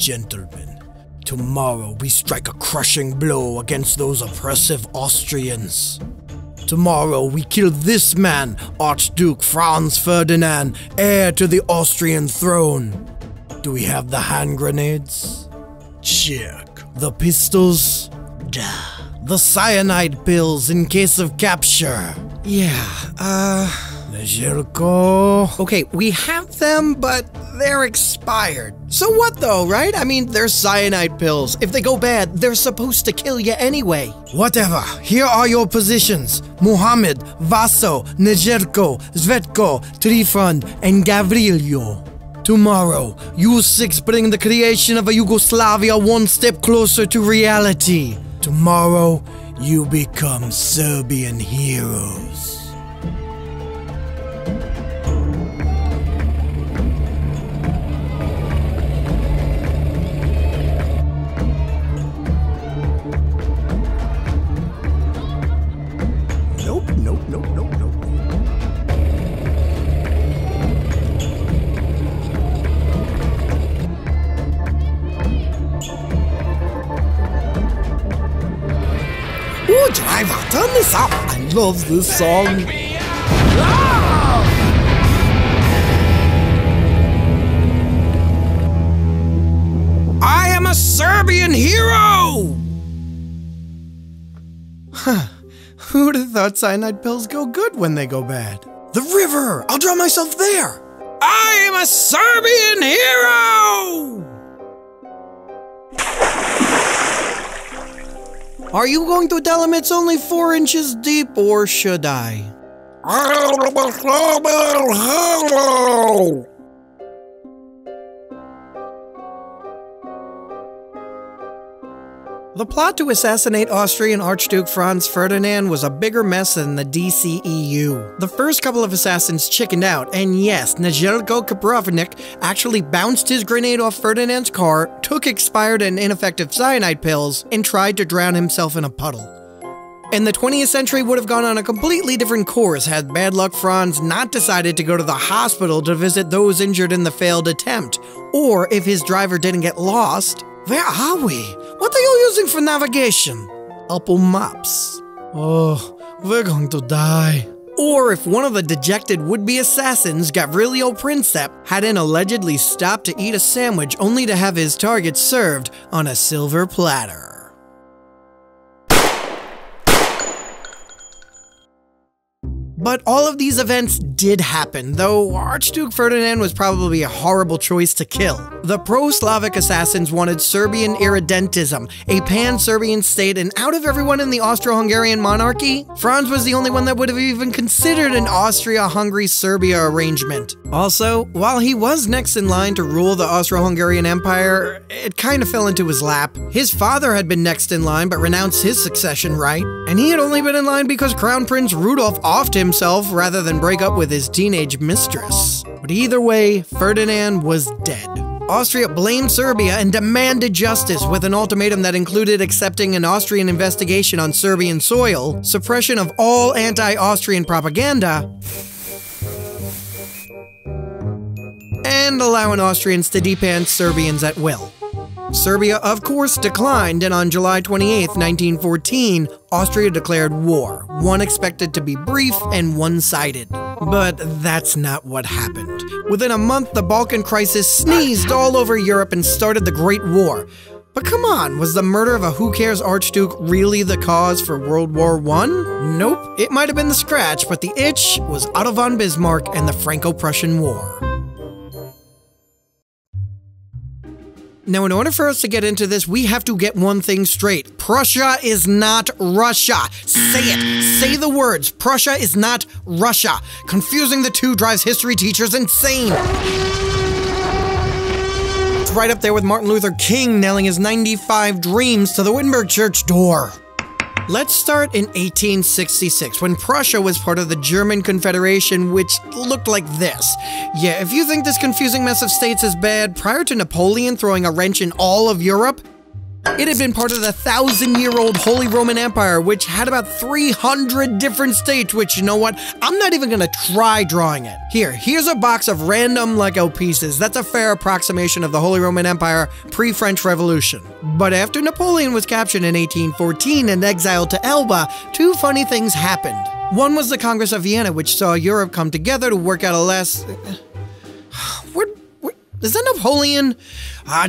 gentlemen, tomorrow we strike a crushing blow against those oppressive Austrians. Tomorrow we kill this man, Archduke Franz Ferdinand, heir to the Austrian throne. Do we have the hand grenades? Check. The pistols? Duh. The cyanide pills in case of capture? Yeah, Nezhelko? Okay, we have them, but they're expired. So what though, right? I mean, they're cyanide pills. If they go bad, they're supposed to kill you anyway. Whatever. Here are your positions. Mohammed, Vaso, Nezhelko, Zvetko, Trifon, and Gavrilio. Tomorrow, you six bring the creation of a Yugoslavia one step closer to reality. Tomorrow, you become Serbian heroes. Nope. Ooh, driver, turn this up. I love this song. I am a Serbian hero! Huh. Who'd have thought cyanide pills go good when they go bad? The river! I'll drown myself there! I am a Serbian hero! Are you going to tell him it's only 4 inches deep, or should I? The plot to assassinate Austrian Archduke Franz Ferdinand was a bigger mess than the DCEU. The first couple of assassins chickened out, and yes, Nezhelko Kaprovnik actually bounced his grenade off Ferdinand's car, took expired and ineffective cyanide pills, and tried to drown himself in a puddle. And the 20th century would have gone on a completely different course had Bad Luck Franz not decided to go to the hospital to visit those injured in the failed attempt, or if his driver didn't get lost. Where are we? What are you using for navigation? Apple Maps. Oh, we're going to die. Or if one of the dejected would-be assassins, Gavrilio Princip, hadn't allegedly stopped to eat a sandwich only to have his target served on a silver platter. But all of these events did happen, though Archduke Ferdinand was probably a horrible choice to kill. The pro-Slavic assassins wanted Serbian irredentism, a pan-Serbian state, and out of everyone in the Austro-Hungarian monarchy, Franz was the only one that would have even considered an Austria-Hungary-Serbia arrangement. Also, while he was next in line to rule the Austro-Hungarian Empire, it kind of fell into his lap. His father had been next in line but renounced his succession right, and he had only been in line because Crown Prince Rudolf offed himself rather than break up with his teenage mistress. But either way, Ferdinand was dead. Austria blamed Serbia and demanded justice with an ultimatum that included accepting an Austrian investigation on Serbian soil, suppression of all anti-Austrian propaganda, and allowing Austrians to depan Serbians at will. Serbia, of course, declined, and on July 28, 1914, Austria declared war, one expected to be brief and one-sided. But that's not what happened. Within a month, the Balkan crisis sneezed all over Europe and started the Great War. But come on, was the murder of a who-cares Archduke really the cause for World War I? Nope, it might have been the scratch, but the itch was Otto von Bismarck and the Franco-Prussian War. Now, in order for us to get into this, we have to get one thing straight. Prussia is not Russia. Say it. Say the words. Prussia is not Russia. Confusing the two drives history teachers insane. It's right up there with Martin Luther King nailing his 95 dreams to the Wittenberg Church door. Let's start in 1866, when Prussia was part of the German Confederation, which looked like this. Yeah, if you think this confusing mess of states is bad, prior to Napoleon throwing a wrench in all of Europe, It had been part of the 1,000-year-old Holy Roman Empire, which had about 300 different states, which, you know what? I'm not even gonna try drawing it. Here's a box of random Lego pieces. That's a fair approximation of the Holy Roman Empire pre-French Revolution. But after Napoleon was captured in 1814 and exiled to Elba, two funny things happened. One was the Congress of Vienna, which saw Europe come together to work out a less... Is that Napoleon?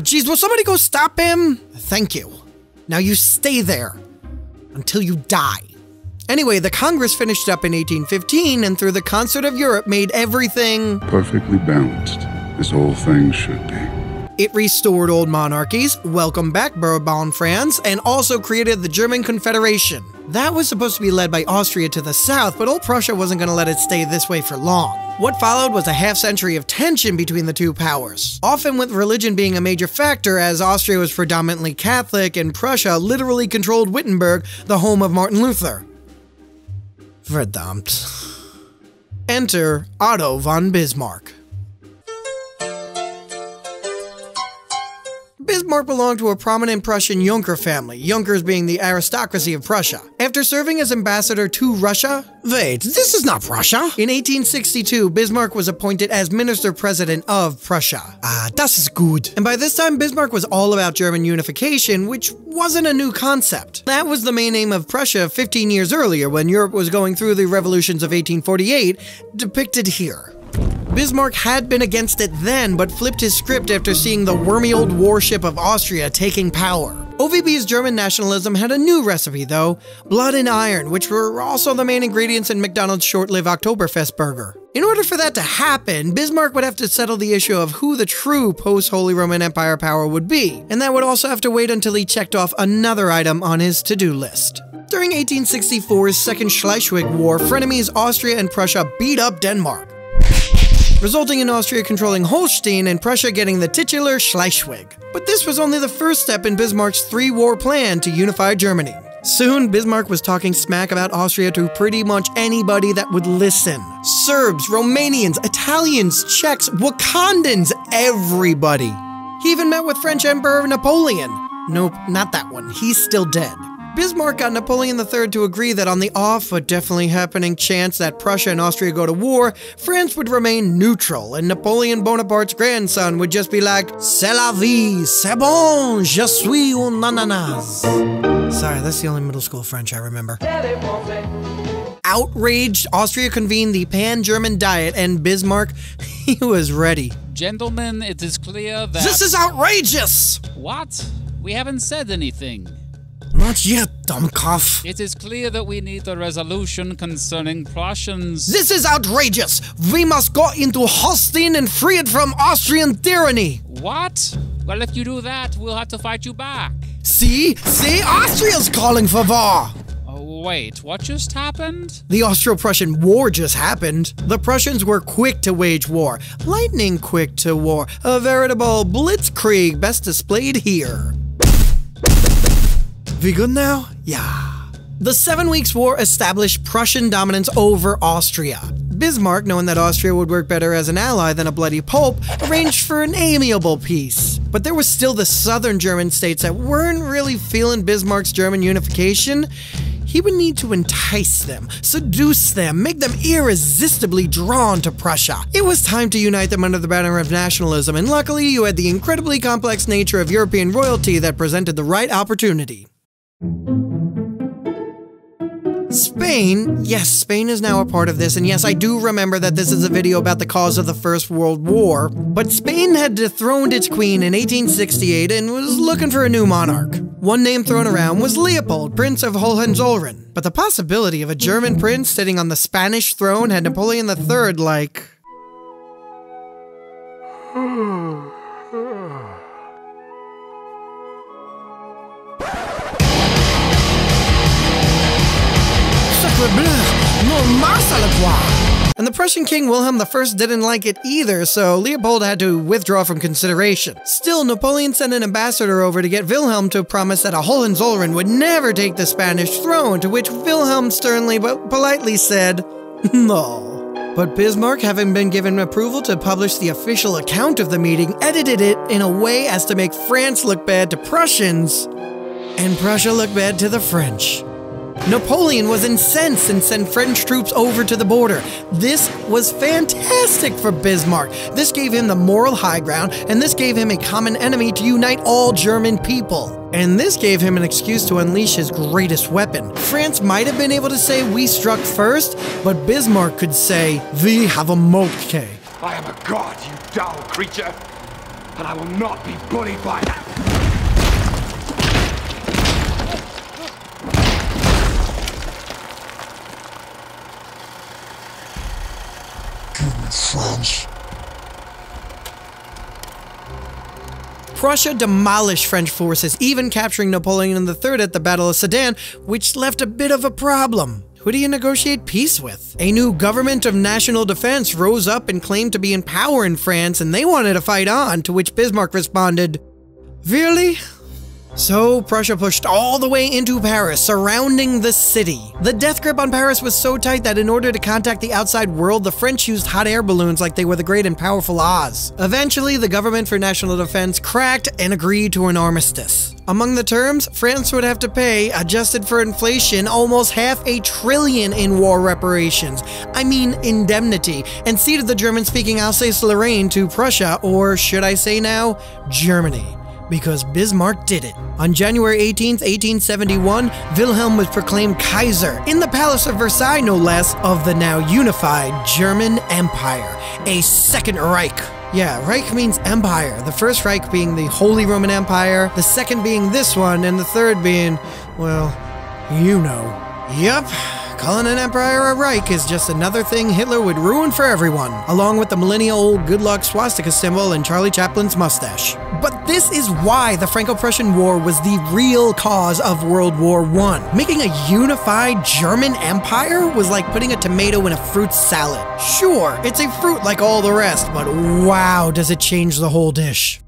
Geez, will somebody go stop him? Thank you. Now you stay there until you die. Anyway, the Congress finished up in 1815 and through the Concert of Europe made everything perfectly balanced, as all things should be. It restored old monarchies, welcomed back Bourbon France, and also created the German Confederation. That was supposed to be led by Austria to the south, but old Prussia wasn't going to let it stay this way for long. What followed was a half-century of tension between the two powers, often with religion being a major factor as Austria was predominantly Catholic and Prussia literally controlled Wittenberg, the home of Martin Luther. Verdammt. Enter Otto von Bismarck. Bismarck belonged to a prominent Prussian Junker family, Junkers being the aristocracy of Prussia. After serving as ambassador to Russia, Wait, this is not Prussia. In 1862, Bismarck was appointed as minister-president of Prussia. Das ist gut. And by this time, Bismarck was all about German unification, which wasn't a new concept. That was the main aim of Prussia 15 years earlier when Europe was going through the revolutions of 1848, depicted here. Bismarck had been against it then, but flipped his script after seeing the wormy old warship of Austria taking power. OVB's German nationalism had a new recipe though, blood and iron, which were also the main ingredients in McDonald's short-lived Oktoberfest burger. In order for that to happen, Bismarck would have to settle the issue of who the true post-Holy Roman Empire power would be, and that would also have to wait until he checked off another item on his to-do list. During 1864's Second Schleswig War, frenemies Austria and Prussia beat up Denmark, resulting in Austria controlling Holstein and Prussia getting the titular Schleswig. But this was only the first step in Bismarck's three-war plan to unify Germany. Soon, Bismarck was talking smack about Austria to pretty much anybody that would listen. Serbs, Romanians, Italians, Czechs, Wakandans, everybody. He even met with French Emperor Napoleon. Nope, not that one. He's still dead. Bismarck got Napoleon III to agree that on the off but definitely happening chance that Prussia and Austria go to war, France would remain neutral, and Napoleon Bonaparte's grandson would just be like, "C'est la vie, c'est bon, je suis un ananas." Sorry, that's the only middle school French I remember. Outraged, Austria convened the Pan-German Diet, and Bismarck, he was ready. Gentlemen, it is clear that— This is outrageous! What? We haven't said anything. Not yet, Dummkopf. It is clear that we need a resolution concerning Prussians. This is outrageous! We must go into Holstein and free it from Austrian tyranny! What? Well, if you do that, we'll have to fight you back. See? Austria's calling for war! Oh, wait, what just happened? The Austro-Prussian War just happened. The Prussians were quick to wage war. Lightning quick to war. A veritable blitzkrieg best displayed here. We good now? Yeah. The 7 Weeks' War established Prussian dominance over Austria. Bismarck, knowing that Austria would work better as an ally than a bloody pope, arranged for an amiable peace. But there was still the southern German states that weren't really feeling Bismarck's German unification. He would need to entice them, seduce them, make them irresistibly drawn to Prussia. It was time to unite them under the banner of nationalism, and luckily you had the incredibly complex nature of European royalty that presented the right opportunity. Spain, yes, Spain is now a part of this, and yes, I do remember that this is a video about the cause of the First World War, but Spain had dethroned its queen in 1868 and was looking for a new monarch. One name thrown around was Leopold, Prince of Hohenzollern, but the possibility of a German prince sitting on the Spanish throne had Napoleon III like... And the Prussian king Wilhelm I didn't like it either, so Leopold had to withdraw from consideration. Still, Napoleon sent an ambassador over to get Wilhelm to promise that a Hohenzollern would never take the Spanish throne, to which Wilhelm sternly but politely said, no. But Bismarck, having been given approval to publish the official account of the meeting, edited it in a way as to make France look bad to Prussians, And Prussia looked bad to the French. Napoleon was incensed and sent French troops over to the border. This was fantastic for Bismarck. This gave him the moral high ground, and this gave him a common enemy to unite all German people. And this gave him an excuse to unleash his greatest weapon. France might have been able to say, "We struck first," but Bismarck could say, "We have a Moltke." I am a god, you dull creature, and I will not be bullied by that. French. Prussia demolished French forces, even capturing Napoleon III at the Battle of Sedan, which left a bit of a problem. Who do you negotiate peace with? A new government of national defense rose up and claimed to be in power in France, and they wanted to fight on, to which Bismarck responded, "Really?" So Prussia pushed all the way into Paris, surrounding the city. The death grip on Paris was so tight that in order to contact the outside world, the French used hot air balloons like they were the great and powerful Oz. Eventually, the government for national defense cracked and agreed to an armistice. Among the terms, France would have to pay, adjusted for inflation, almost $500 billion in war reparations. I mean indemnity, and ceded the German-speaking Alsace-Lorraine to Prussia, or should I say now, Germany. Because Bismarck did it. On January 18th, 1871, Wilhelm was proclaimed Kaiser, in the Palace of Versailles no less, of the now unified German Empire, a Second Reich. Yeah, Reich means empire. The First Reich being the Holy Roman Empire, the second being this one, and the third being, well, you know. Yup. Calling an empire a Reich is just another thing Hitler would ruin for everyone, along with the millennial-old good luck swastika symbol and Charlie Chaplin's mustache. But this is why the Franco-Prussian War was the real cause of World War I. Making a unified German empire was like putting a tomato in a fruit salad. Sure, it's a fruit like all the rest, but wow, does it change the whole dish.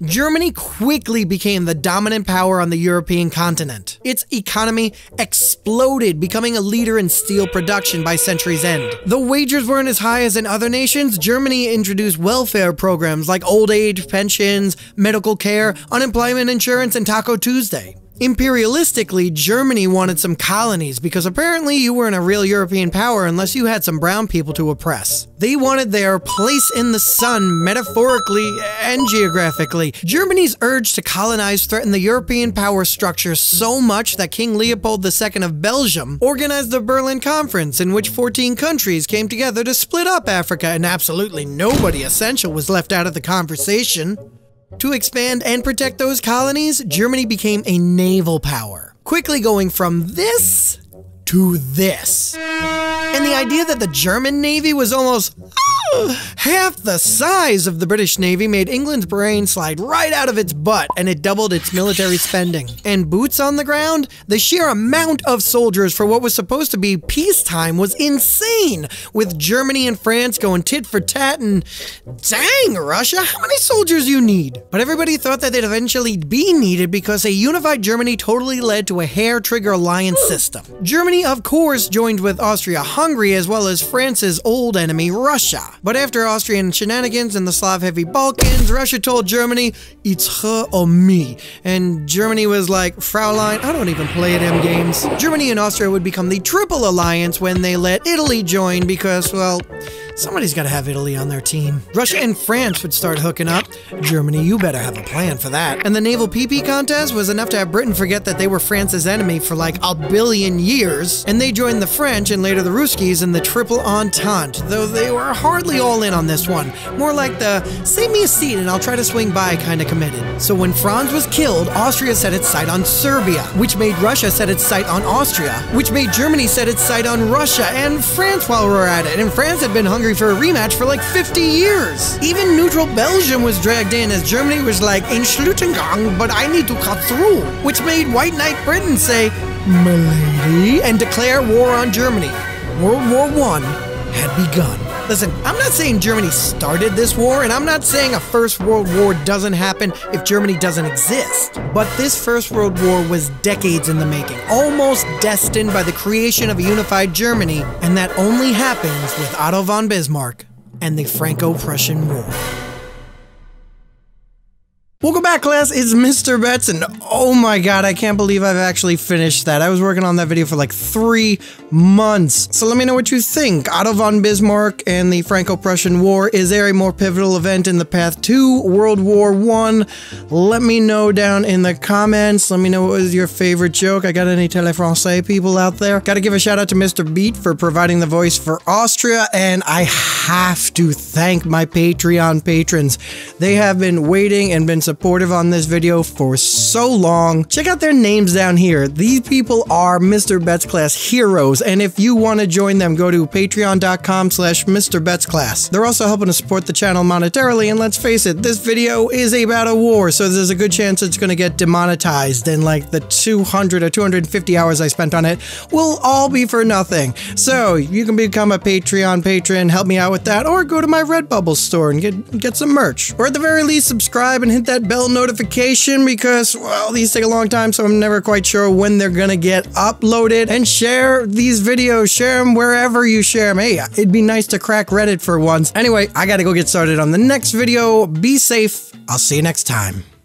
Germany quickly became the dominant power on the European continent. Its economy exploded, becoming a leader in steel production by century's end. Though wages weren't as high as in other nations, Germany introduced welfare programs like old age pensions, medical care, unemployment insurance, and Taco Tuesday. Imperialistically, Germany wanted some colonies because apparently you weren't a real European power unless you had some brown people to oppress. They wanted their place in the sun, metaphorically and geographically. Germany's urge to colonize threatened the European power structure so much that King Leopold II of Belgium organized the Berlin Conference, in which 14 countries came together to split up Africa, and absolutely nobody essential was left out of the conversation. To expand and protect those colonies, Germany became a naval power, quickly going from this to this. And the idea that the German Navy was almost half the size of the British Navy made England's brain slide right out of its butt, and it doubled its military spending. And boots on the ground, the sheer amount of soldiers for what was supposed to be peacetime was insane, with Germany and France going tit for tat, and dang, Russia, how many soldiers you need? But everybody thought that they'd eventually be needed because a unified Germany totally led to a hair-trigger alliance system. Germany, of course, joined with Austria-Hungary as well as France's old enemy, Russia. But after Austrian shenanigans in the Slav-heavy Balkans, Russia told Germany, "It's her or me." And Germany was like, "Fraulein, I don't even play them games." Germany and Austria would become the Triple Alliance when they let Italy join because, well, somebody's gotta have Italy on their team. Russia and France would start hooking up. Germany, you better have a plan for that. And the naval pee-pee contest was enough to have Britain forget that they were France's enemy for like a billion years, and they joined the French and later the Ruskies in the Triple Entente, though they were hardly all in on this one. More like the save me a seat and I'll try to swing by kind of committed. So when Franz was killed, Austria set its sight on Serbia, which made Russia set its sight on Austria, which made Germany set its sight on Russia and France while we were at it, and France had been hungry for a rematch for like 50 years. Even neutral Belgium was dragged in as Germany was like, "Entschuldigung, but I need to cut through," which made White Knight Britain say, "M'lady," and declare war on Germany. World War I had begun. Listen, I'm not saying Germany started this war, and I'm not saying a First World War doesn't happen if Germany doesn't exist. But this First World War was decades in the making, almost destined by the creation of a unified Germany, and that only happens with Otto von Bismarck and the Franco-Prussian War. Welcome back, class. It's Mr. Betts, and oh my god, I can't believe I've actually finished that. I was working on that video for like 3 months. So let me know what you think. Otto von Bismarck and the Franco-Prussian War. Is there a more pivotal event in the path to World War I? Let me know down in the comments. Let me know what was your favorite joke. I got any Télé-Français people out there? Gotta give a shout out to Mr. Beat for providing the voice for Austria, and I have to thank my Patreon patrons. They have been waiting and been supportive on this video for so long. Check out their names down here. These people are Mr. Betts Class heroes, and if you want to join them, go to patreon.com/Mr. Betts Class. They're also helping to support the channel monetarily, and let's face it, this video is about a war, so there's a good chance it's going to get demonetized, and like the 200 or 250 hours I spent on it will all be for nothing. So you can become a Patreon patron, help me out with that, or go to my Redbubble store and get some merch. Or at the very least, subscribe and hit that bell notification because, well, these take a long time, so I'm never quite sure when they're gonna get uploaded. And share these videos, share them wherever you share them. Hey, it'd be nice to crack Reddit for once. Anyway, I gotta go get started on the next video. Be safe. I'll see you next time.